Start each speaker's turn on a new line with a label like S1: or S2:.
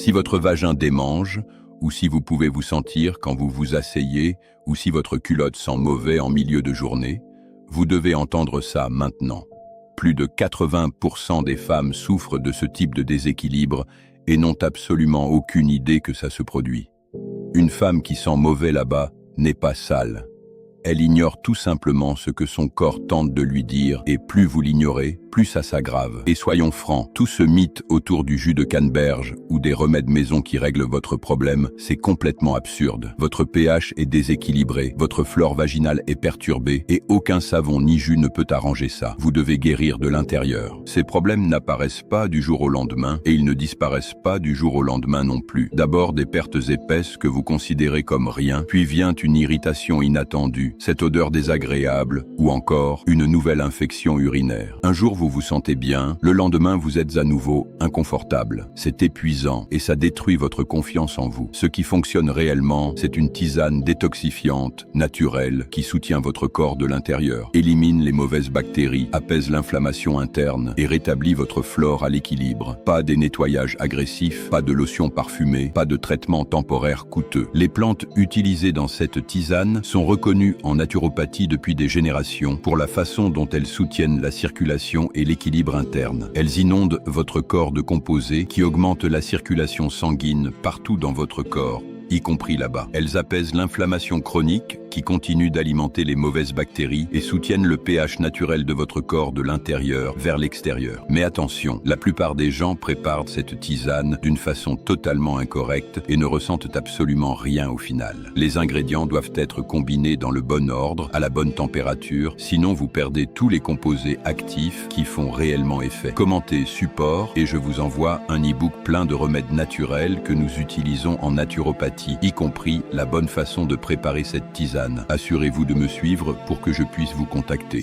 S1: Si votre vagin démange, ou si vous pouvez vous sentir quand vous vous asseyez, ou si votre culotte sent mauvais en milieu de journée, vous devez entendre ça maintenant. Plus de 80% des femmes souffrent de ce type de déséquilibre et n'ont absolument aucune idée que ça se produit. Une femme qui sent mauvais là-bas n'est pas sale. Elle ignore tout simplement ce que son corps tente de lui dire, et plus vous l'ignorez, plus ça s'aggrave. Et soyons francs, tout ce mythe autour du jus de canneberge ou des remèdes maison qui règlent votre problème, c'est complètement absurde. Votre pH est déséquilibré, votre flore vaginale est perturbée, et aucun savon ni jus ne peut arranger ça. Vous devez guérir de l'intérieur. Ces problèmes n'apparaissent pas du jour au lendemain, et ils ne disparaissent pas du jour au lendemain non plus. D'abord des pertes épaisses que vous considérez comme rien, puis vient une irritation inattendue, cette odeur désagréable, ou encore une nouvelle infection urinaire. Un jour vous vous sentez bien, le lendemain vous êtes à nouveau inconfortable. C'est épuisant et ça détruit votre confiance en vous. Ce qui fonctionne réellement, c'est une tisane détoxifiante, naturelle, qui soutient votre corps de l'intérieur, élimine les mauvaises bactéries, apaise l'inflammation interne et rétablit votre flore à l'équilibre. Pas des nettoyages agressifs, pas de lotion parfumée, pas de traitement temporaire coûteux. Les plantes utilisées dans cette tisane sont reconnues en naturopathie depuis des générations pour la façon dont elles soutiennent la circulation et l'équilibre interne. Elles inondent votre corps de composés qui augmentent la circulation sanguine partout dans votre corps, y compris là-bas. Elles apaisent l'inflammation chronique qui continue d'alimenter les mauvaises bactéries et soutiennent le pH naturel de votre corps de l'intérieur vers l'extérieur. Mais attention, la plupart des gens préparent cette tisane d'une façon totalement incorrecte et ne ressentent absolument rien au final. Les ingrédients doivent être combinés dans le bon ordre, à la bonne température, sinon vous perdez tous les composés actifs qui font réellement effet. Commentez support et je vous envoie un e-book plein de remèdes naturels que nous utilisons en naturopathie, y compris la bonne façon de préparer cette tisane. Assurez-vous de me suivre pour que je puisse vous contacter.